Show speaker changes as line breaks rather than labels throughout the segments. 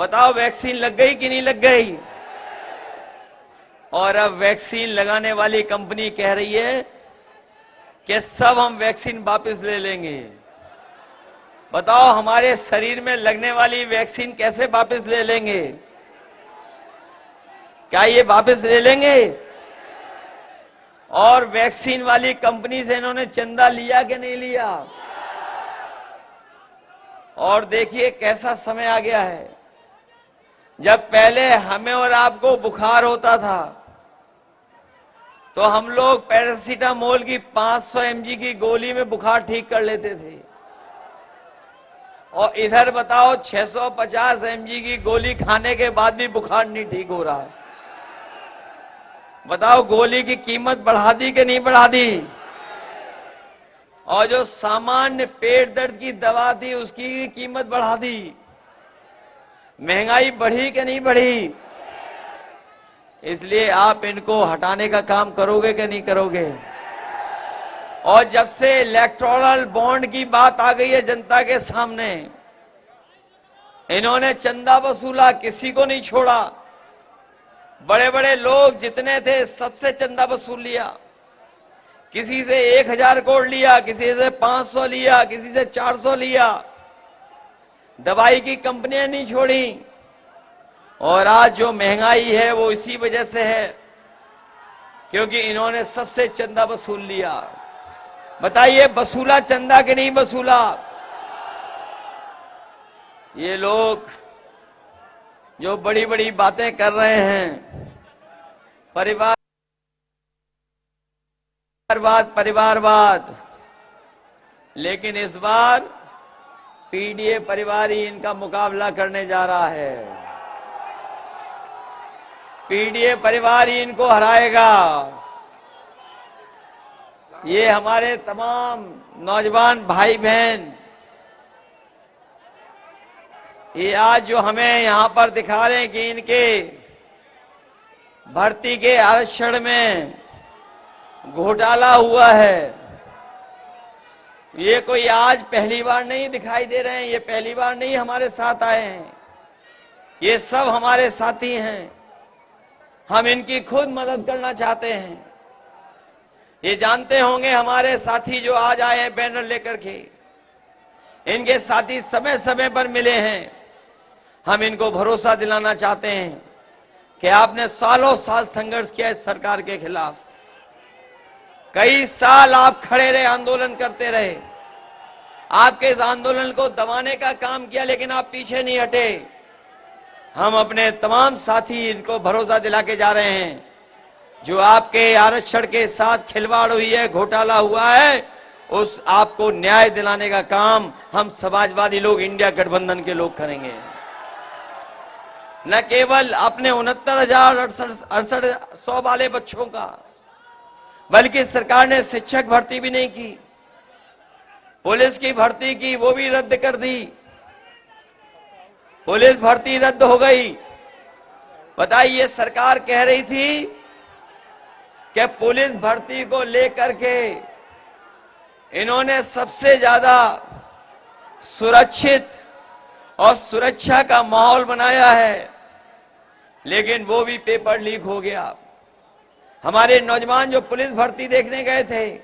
बताओ वैक्सीन लग गई कि नहीं लग गई? और अब वैक्सीन लगाने वाली कंपनी कह रही है कि सब हम वैक्सीन वापस ले लेंगे। बताओ हमारे शरीर में लगने वाली वैक्सीन कैसे वापस ले लेंगे? क्या ये वापस ले लेंगे? और वैक्सीन वाली कंपनी से इन्होंने चंदा लिया कि नहीं लिया? और देखिए कैसा समय आ गया है। जब पहले हमें और आपको बुखार होता था तो हम लोग पैरासीटामोल की 500 mg की गोली में बुखार ठीक कर लेते थे, और इधर बताओ 650 mg की गोली खाने के बाद भी बुखार नहीं ठीक हो रहा है। बताओ गोली की कीमत बढ़ा दी कि नहीं बढ़ा दी? और जो सामान्य पेट दर्द की दवा थी उसकी कीमत बढ़ा दी। महंगाई बढ़ी कि नहीं बढ़ी? इसलिए आप इनको हटाने का काम करोगे कि नहीं करोगे? और जब से इलेक्टोरल बॉन्ड की बात आ गई है जनता के सामने, इन्होंने चंदा वसूला, किसी को नहीं छोड़ा। बड़े बड़े लोग जितने थे सबसे चंदा वसूल लिया। किसी से 1000 करोड़ लिया, किसी से 500 लिया, किसी से 400 लिया। दवाई की कंपनियां नहीं छोड़ी। और आज जो महंगाई है वो इसी वजह से है क्योंकि इन्होंने सबसे चंदा वसूल लिया। बताइए वसूला चंदा कि नहीं वसूला? ये लोग जो बड़ी बड़ी बातें कर रहे हैं, परिवारवाद, लेकिन इस बार पीडीए परिवार ही इनका मुकाबला करने जा रहा है। पीडीए परिवार ही इनको हराएगा। ये हमारे तमाम नौजवान भाई बहन, ये आज जो हमें यहां पर दिखा रहे हैं कि इनके भर्ती के आरक्षण में घोटाला हुआ है, ये कोई आज पहली बार नहीं दिखाई दे रहे हैं। ये पहली बार नहीं हमारे साथ आए हैं। ये सब हमारे साथी हैं। हम इनकी खुद मदद करना चाहते हैं। ये जानते होंगे हमारे साथी जो आज आए हैं बैनर लेकर के, इनके साथी समय समय पर मिले हैं। हम इनको भरोसा दिलाना चाहते हैं कि आपने सालों साल संघर्ष किया इस सरकार के खिलाफ। कई साल आप खड़े रहे, आंदोलन करते रहे। आपके इस आंदोलन को दबाने का काम किया, लेकिन आप पीछे नहीं हटे। हम अपने तमाम साथी इनको भरोसा दिला के जा रहे हैं, जो आपके आरक्षण के साथ खिलवाड़ हुई है, घोटाला हुआ है, उस आपको न्याय दिलाने का काम हम समाजवादी लोग, इंडिया गठबंधन के लोग करेंगे। न केवल अपने 69,68 वाले बच्चों का, बल्कि सरकार ने शिक्षक भर्ती भी नहीं की, पुलिस की भर्ती की, वो भी रद्द कर दी। पुलिस भर्ती रद्द हो गई। बताइए सरकार कह रही थी कि पुलिस भर्ती को लेकर के इन्होंने सबसे ज्यादा सुरक्षित और सुरक्षा का माहौल बनाया है, लेकिन वो भी पेपर लीक हो गया। हमारे नौजवान जो पुलिस भर्ती देखने गए थे,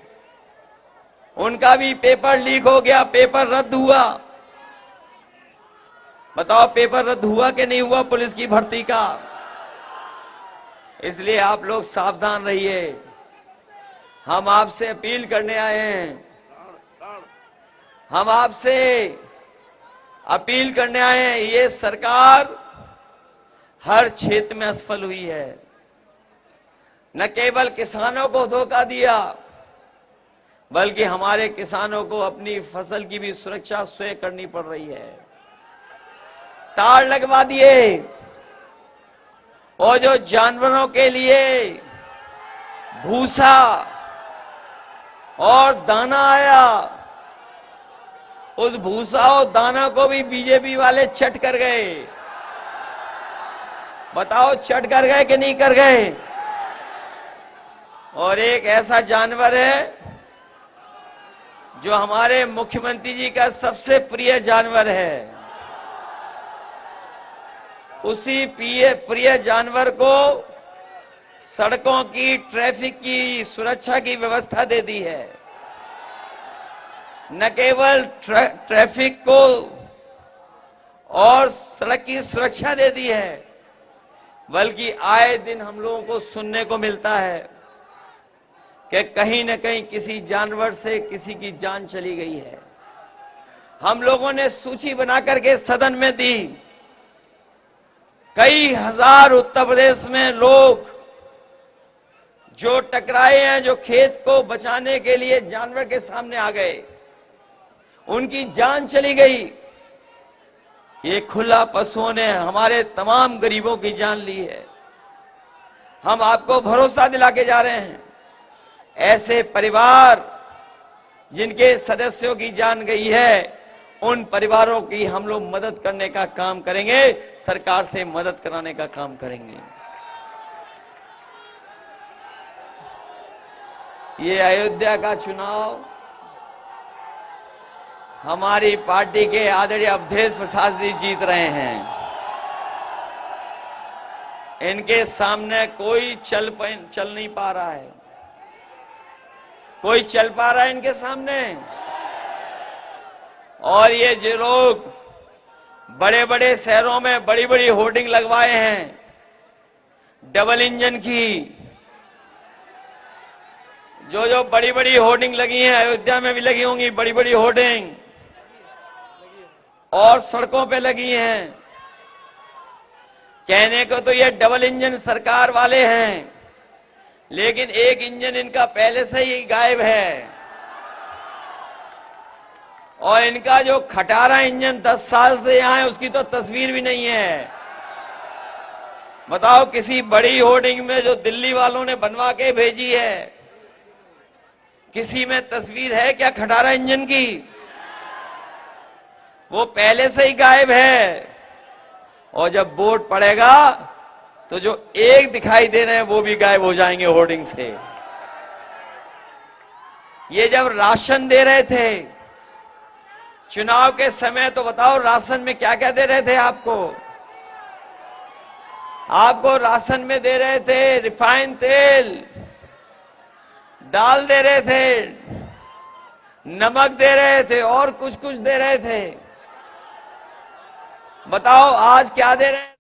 उनका भी पेपर लीक हो गया, पेपर रद्द हुआ। बताओ पेपर रद्द हुआ कि नहीं हुआ पुलिस की भर्ती का? इसलिए आप लोग सावधान रहिए। हम आपसे अपील करने आए हैं। हम आपसे अपील करने आए हैं। ये सरकार हर क्षेत्र में असफल हुई है। न केवल किसानों को धोखा दिया, बल्कि हमारे किसानों को अपनी फसल की भी सुरक्षा स्वयं करनी पड़ रही है। तार लगवा दिए, और जो जानवरों के लिए भूसा और दाना आया, उस भूसा और दाना को भी बीजेपी वाले चट कर गए। बताओ चट कर गए कि नहीं कर गए? और एक ऐसा जानवर है जो हमारे मुख्यमंत्री जी का सबसे प्रिय जानवर है, उसी प्रिय जानवर को सड़कों की, ट्रैफिक की सुरक्षा की व्यवस्था दे दी है। न केवल ट्रैफिक को और सड़क की सुरक्षा दे दी है, बल्कि आए दिन हम लोगों को सुनने को मिलता है कि कहीं न कहीं किसी जानवर से किसी की जान चली गई है। हम लोगों ने सूची बना करके सदन में दी। कई हजार उत्तर प्रदेश में लोग जो टकराए हैं, जो खेत को बचाने के लिए जानवर के सामने आ गए, उनकी जान चली गई। ये खुला पशुओं ने हमारे तमाम गरीबों की जान ली है। हम आपको भरोसा दिला के जा रहे हैं, ऐसे परिवार जिनके सदस्यों की जान गई है, उन परिवारों की हम लोग मदद करने का काम करेंगे, सरकार से मदद कराने का काम करेंगे। ये अयोध्या का चुनाव हमारी पार्टी के आदरणीय अवधेश प्रसाद जी जीत रहे हैं। इनके सामने कोई चल नहीं पा रहा है। कोई चल पा रहा है इनके सामने? और ये जो लोग बड़े बड़े शहरों में बड़ी बड़ी होर्डिंग लगवाए हैं डबल इंजन की, जो बड़ी बड़ी होर्डिंग लगी हैं, अयोध्या में भी लगी होंगी बड़ी बड़ी होर्डिंग, और सड़कों पे लगी हैं। कहने को तो ये डबल इंजन सरकार वाले हैं, लेकिन एक इंजन इनका पहले से ही गायब है। और इनका जो खटारा इंजन 10 साल से यहां है, उसकी तो तस्वीर भी नहीं है। बताओ, किसी बड़ी होर्डिंग में जो दिल्ली वालों ने बनवा के भेजी है, किसी में तस्वीर है क्या खटारा इंजन की? वो पहले से ही गायब है। और जब वोट पड़ेगा तो जो एक दिखाई दे रहे हैं वो भी गायब हो जाएंगे होर्डिंग से। ये जब राशन दे रहे थे चुनाव के समय, तो बताओ राशन में क्या क्या दे रहे थे आपको? आपको राशन में दे रहे थे रिफाइंड तेल, दाल दे रहे थे, नमक दे रहे थे, और कुछ कुछ दे रहे थे। बताओ आज क्या दे रहे हैं?